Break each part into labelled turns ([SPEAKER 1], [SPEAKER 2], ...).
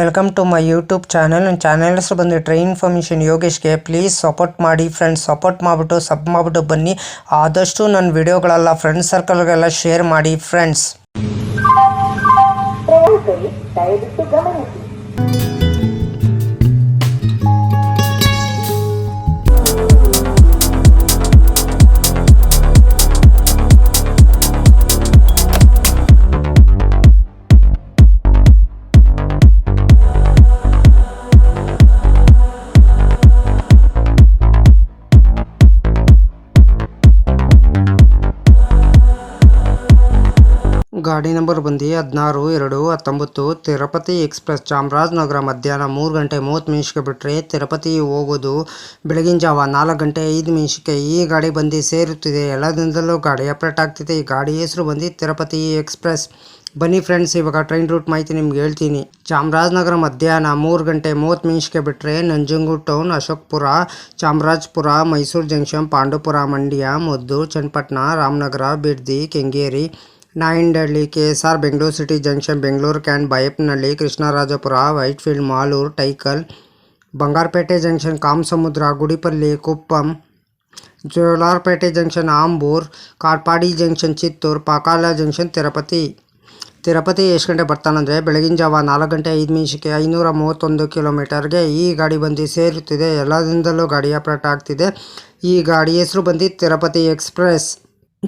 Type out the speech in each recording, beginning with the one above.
[SPEAKER 1] Welcome to my YouTube channel. ನನ್ನ channel ಹೆಸರು ಬಂದು ಟ್ರೈನ್ ಇನ್ಫಾರ್ಮೇಷನ್ ಯೋಗೇಶ್ಗೆ. ಪ್ಲೀಸ್ ಸಪೋರ್ಟ್ ಮಾಡಿ ಫ್ರೆಂಡ್ಸ್. ಸಪೋರ್ಟ್ ಮಾಡಿಬಿಟ್ಟು ಸಬ್ ಮಾಡಿಬಿಟ್ಟು ಬನ್ನಿ. ಆದಷ್ಟು ನನ್ನ ವಿಡಿಯೋಗಳೆಲ್ಲ ಫ್ರೆಂಡ್ಸ್ ಸರ್ಕಲ್ಗೆಲ್ಲ ಶೇರ್ ಮಾಡಿ ಫ್ರೆಂಡ್ಸ್. ಗಾಡಿ ನಂಬರ್ ಬಂದು 16-2-19 ತಿರುಪತಿ ಎಕ್ಸ್ಪ್ರೆಸ್ ಚಾಮರಾಜನಗರ ಮಧ್ಯಾಹ್ನ 3 ಗಂಟೆ 30 ನಿಮಿಷಕ್ಕೆ ಬಿಟ್ಟರೆ ತಿರುಪತಿ ಹೋಗೋದು ಬೆಳಗಿನ ಜಾವ 4 ಗಂಟೆ 5 ನಿಮಿಷಕ್ಕೆ. ಈ ಗಾಡಿ ಬಂದು ಸೇರುತ್ತಿದೆ. ಎಲ್ಲ ದಿನದಲ್ಲೂ ಗಾಡಿ ಅಪ್ಡೇಟ್ ಆಗ್ತಿದೆ. ಈ ಗಾಡಿ ಹೆಸರು ಬಂದು ತಿರುಪತಿ ಎಕ್ಸ್ಪ್ರೆಸ್. ಬನ್ನಿ ಫ್ರೆಂಡ್ಸ್, ಇವಾಗ ಟ್ರೈನ್ ರೂಟ್ ಮಾಹಿತಿ ನಿಮ್ಗೆ ಹೇಳ್ತೀನಿ. ಚಾಮರಾಜನಗರ ಮಧ್ಯಾಹ್ನ 3 ಗಂಟೆ 30 ನಿಮಿಷಕ್ಕೆ ಬಿಟ್ಟರೆ Nanjangud town, Ashokapura, Chamarajapura, Mysuru junction, Pandupura, Mandya, Maddur, Channapatna, Ramanagara, Bidadi, Kengeri, Nayandahalli, KSR, Bengaluru city junction, Bengaluru cant, Baiyappanahalli, Krishnarajapura, Whitefield, Malur, Tyakal, Bangarapet junction, Kamasamudra, Gudipalli, Kuppam, Jolarpet junction, Ambur, Katpadi junction, Chittoor, Pakala junction, Tirupati ಎಷ್ಟು ಗಂಟೆ ಬರ್ತಾನಂದರೆ ಬೆಳಗಿನ ಜಾವ 4 ಗಂಟೆ 5 ನಿಮಿಷಕ್ಕೆ 531 ಕಿಲೋಮೀಟರ್ಗೆ ಈ ಗಾಡಿ ಬಂದು ಸೇರುತ್ತಿದೆ. ಎಲ್ಲ ದಿನದಲ್ಲೂ ಗಾಡಿ ಅಪ್ಡೇಟ್ ಆಗ್ತಿದೆ. ಈ ಗಾಡಿ ಹೆಸರು ಬಂದು ತಿರುಪತಿ ಎಕ್ಸ್ಪ್ರೆಸ್.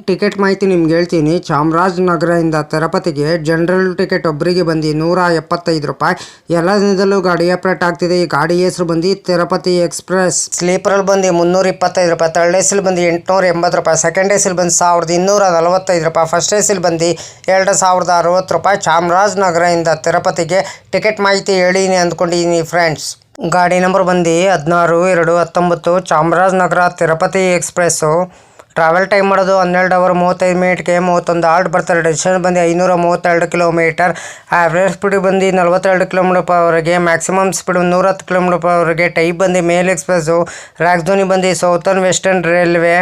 [SPEAKER 1] ಟಿಕೆಟ್ ಮಾಹಿತಿ ನಿಮ್ಗೆ ಹೇಳ್ತೀನಿ. ಚಾಮರಾಜನಗರದಿಂದ ತಿರುಪತಿಗೆ ಜನರಲ್ ಟಿಕೆಟ್ ಒಬ್ಬರಿಗೆ ಬಂದು 175 ರೂಪಾಯಿ. ಎಲ್ಲ ದಿನದಲ್ಲೂ ಗಾಡಿ ಅಪ್ಡೇಟ್ ಆಗ್ತಿದೆ. ಈ ಗಾಡಿ ಹೆಸರು ಬಂದು ತಿರುಪತಿ ಎಕ್ಸ್ಪ್ರೆಸ್. ಸ್ಲೀಪರಲ್ಲಿ ಬಂದು 325 ರೂಪಾಯಿ, ಥರ್ಡ್ ಎಸಿಲ್ ಬಂದು 880 ರೂಪಾಯಿ, ಸೆಕೆಂಡ್ ಎಸಿಲ್ ಬಂದು 1245 ರೂಪಾಯಿ, ಫಸ್ಟ್ ಎಸಿಲ್ ಬಂದು 2060 ರೂಪಾಯಿ. ಚಾಮರಾಜನಗರದಿಂದ ತಿರುಪತಿಗೆ ಟಿಕೆಟ್ ಮಾಹಿತಿ ಹೇಳಿನಿ ಅಂದ್ಕೊಂಡಿದ್ದೀನಿ ಫ್ರೆಂಡ್ಸ್. ಗಾಡಿ ನಂಬರ್ ಬಂದು 16-2-19 Chamarajanagar Tirupati express. Travel time ಮಾಡೋದು 12 ಅವರ್ 35 ಮಿನಿಟ್ಗೆ 31 ಆಲ್ಟ್ ಬರ್ತಾರೆ. ಡಿಸ್ಟೆನ್ಸ್ ಬಂದು 532 ಕಿಲೋಮೀಟರ್. ಆವ್ರೇಜ್ ಸ್ಪೀಡ್ ಬಂದು 42 km/h, maximum speed 110 km/h. Type ಬಂದು ಮೇಲ್ ಎಕ್ಸ್ಪ್ರೆಸ್ಸು. ರಾಜಧಾನಿ ಬಂದು southern western railway.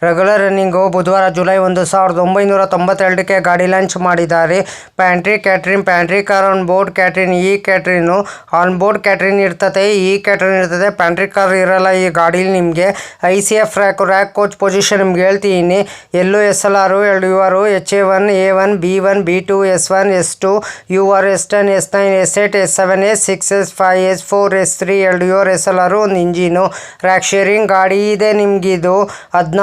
[SPEAKER 1] Regular running. ಬುಧವಾರ ಜುಲೈ 1992ಕ್ಕೆ ಗಾಡಿ ಲಾಂಚ್ ಮಾಡಿದ್ದಾರೆ. Pantry catering, pantry car on board catering. ಈ ಕ್ಯಾಟ್ರಿನು ಆನ್ ಬೋರ್ಡ್ ಕ್ಯಾಟ್ರಿನ್ ಇರ್ತದೆ, ಈ ಕ್ಯಾಟ್ರಿನ್ ಇರ್ತದೆ, ಪ್ಯಾಂಟ್ರಿ ಕಾರ್ ಇರಲ್ಲ ಈ ಗಾಡೀಲಿ. ನಿಮಗೆ ICF ರ್ಯಾಕ್ ಕೋಚ್ ಪೊಸಿಷನ್ ನಿಮ್ಗೆ ಹೇಳ್ತೀನಿ. SLR, LUR, HA1, A1, B1, B2, S1, S2, UR, S10, S9, S8, S7, S6, S5, S4, S3, LUR, SLR. ಒಂದು ಇಂಜಿನು. ರ್ಯಾಕ್ ಶೇರಿಂಗ್ ಗಾಡಿ ಇದೆ ನಿಮಗಿದು.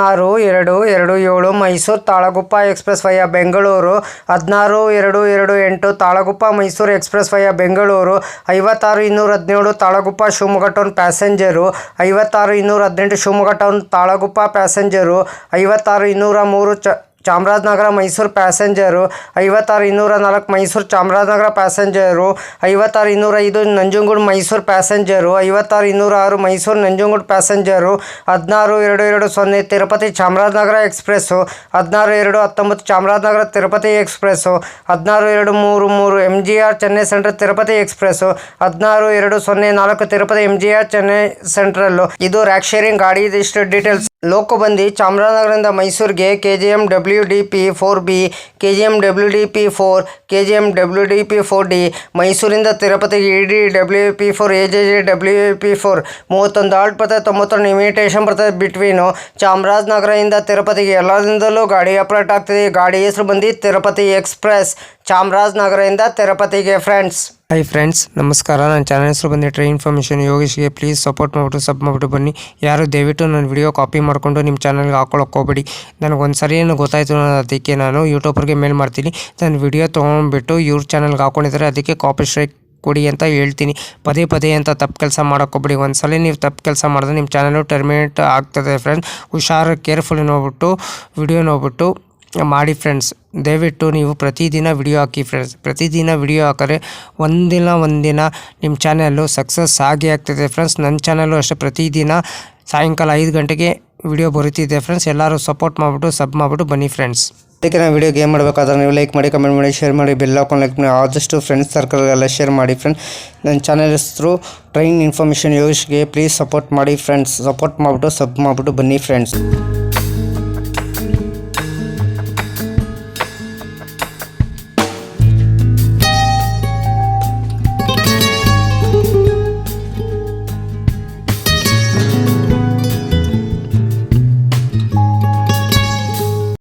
[SPEAKER 1] 16-2-27 Mysuru Talaguppa express via Bengaluru. 16-2-28 Talaguppa Mysuru express via Bengaluru. 56-217 Talaguppa Shivamogga town passenger. 56-218 Shivamogga town Talaguppa passenger. 56-203 Chamarajanagar Mysuru passenger. 56-204 Mysuru Chamarajanagar passenger. 56-205 Nanjangud Mysuru passenger. 56-206 Mysuru Nanjangud passenger. 16-220 Tirupati Chamarajanagar express. 16-219 Chamarajanagar Tirupati express. 16-233 MGR Chennai central Tirupati express. 16-204 Tirupati MGR Chennai central. ಇದು rake sharing ಗಾಡಿ. ಇದಿಷ್ಟು details. ಲೋಕೋ ಬಂದು ಚಾಮರಾಜನಗರದಿಂದ ಮೈಸೂರಿಗೆ KGM WDP 4B, KGM WDP 4, KGM WDP 4D. ಮೈಸೂರಿಂದ ತಿರುಪತಿಗೆ ED WP 4, AJJ WP 4. 31 halt ಬರ್ತದೆ, 91 imitation ಬರ್ತದೆ between. ಚಾಮರಾಜನಗರದಿಂದ ತಿರುಪತಿಗೆ ಎಲ್ಲ ದಿನದಲ್ಲೂ ಗಾಡಿ ಅಪ್ಡೇಟ್ ಆಗ್ತಿದೆ. ಗಾಡಿ ಹೆಸರು ಬಂದು ತಿರುಪತಿ ಎಕ್ಸ್ಪ್ರೆಸ್. ಚಾಮರಾಜನಗರದಿಂದ ತಿರುಪತಿಗೆ ಫ್ರೆಂಡ್ಸ್. ಹಾಯ್ ಫ್ರೆಂಡ್ಸ್, ನಮಸ್ಕಾರ. ನನ್ನ ಚಾನಲ್ ಹೆಸರು ಬಂದು ಟ್ರೈನ್ ಇನ್ಫಾರ್ಮೇಷನ್ ಯೋಗೇಶ್ಗೆ. ಪ್ಲೀಸ್ ಸಪೋರ್ಟ್ ಮಾಡಿಬಿಟ್ಟು ಸಬ್ ಮಾಡಿಬಿಟ್ಟು ಬನ್ನಿ. ಯಾರು ದಯವಿಟ್ಟು ನನ್ನ ವಿಡಿಯೋ ಕಾಪಿ ಮಾಡಿಕೊಂಡು ನಿಮ್ಮ ಚಾನಲ್ಗೆ ಹಾಕೊಳ್ಳೋಕೆ ಹೋಗಬೇಡಿ. ನನಗೊಂದು ಸರಿ ಏನು ಗೊತ್ತಾಯಿತು, ಅದಕ್ಕೆ ನಾನು ಯೂಟ್ಯೂಬರ್ಗೆ ಮೇಲ್ ಮಾಡ್ತೀನಿ. ನನ್ನ ವಿಡಿಯೋ ತೊಗೊಂಡ್ಬಿಟ್ಟು ಇವ್ರ ಚಾನಲ್ಗೆ ಹಾಕೊಂಡಿದ್ದಾರೆ, ಅದಕ್ಕೆ ಕಾಪಿ ಸ್ಟ್ರೈಕ್ ಕೊಡಿ ಅಂತ ಹೇಳ್ತೀನಿ. ಪದೇ ಅಂತ ತಪ್ಪು ಕೆಲಸ ಮಾಡೋಕ್ಕೋಗ್ಬೇಡಿ. ಒಂದ್ಸಲ ನೀವು ತಪ್ಪು ಕೆಲಸ ಮಾಡಿದ್ರೆ ನಿಮ್ಮ ಚಾನಲು ಟರ್ಮಿನೇಟ್ ಆಗ್ತದೆ ಫ್ರೆಂಡ್ಸ್. ಹುಷಾರು, ಕೇರ್ಫುಲ್ಲಿ ನೋಡ್ಬಿಟ್ಟು ವಿಡಿಯೋ ನೋಡ್ಬಿಟ್ಟು ಮಾಡಿ ಫ್ರೆಂಡ್ಸ್. ದಯವಿಟ್ಟು ನೀವು ಪ್ರತಿದಿನ ವಿಡಿಯೋ ಹಾಕಿ ಫ್ರೆಂಡ್ಸ್. ಪ್ರತಿದಿನ ವಿಡಿಯೋ ಹಾಕಿದ್ರೆ ಒಂದಿನ ನಿಮ್ಮ ಚಾನಲ್ಲು ಸಕ್ಸಸ್ ಆಗೇ ಆಗ್ತದೆ ಫ್ರೆಂಡ್ಸ್. ನನ್ನ ಚಾನಲ್ಲು ಅಷ್ಟೇ ಪ್ರತಿದಿನ ಸಾಯಂಕಾಲ 5 ಗಂಟೆಗೆ ವಿಡಿಯೋ ಬರುತ್ತಿದೆ ಫ್ರೆಂಡ್ಸ್. ಎಲ್ಲರೂ ಸಪೋರ್ಟ್ ಮಾಡಿಬಿಟ್ಟು ಸಬ್ ಮಾಡಿಬಿಟ್ಟು ಬನ್ನಿ ಫ್ರೆಂಡ್ಸ್. ಅದಕ್ಕೆ ನಾನು ವಿಡಿಯೋಗೆ ಏನು ಮಾಡಬೇಕಾದ್ರೆ ನೀವು ಲೈಕ್ ಮಾಡಿ, ಕಮೆಂಟ್ ಮಾಡಿ, ಶೇರ್ ಮಾಡಿ, ಬೆಲ್ ಹಾಕೊಂಡು ಲೈಕ್ ಮಾಡಿ. ಆದಷ್ಟು ಫ್ರೆಂಡ್ಸ್ ಸರ್ಕಲ್ಗೆಲ್ಲ ಶೇರ್ ಮಾಡಿ ಫ್ರೆಂಡ್ಸ್. ನನ್ನ ಚಾನಲ್ ಹೆಸರು ಟ್ರೈನ್ ಇನ್ಫಾರ್ಮೇಷನ್ ಯೋಗೇಶ್ಗೆ. ಪ್ಲೀಸ್ ಸಪೋರ್ಟ್ ಮಾಡಿ ಫ್ರೆಂಡ್ಸ್. ಸಪೋರ್ಟ್ ಮಾಡಿಬಿಟ್ಟು ಸಬ್ ಮಾಡಿಬಿಟ್ಟು ಬನ್ನಿ ಫ್ರೆಂಡ್ಸ್.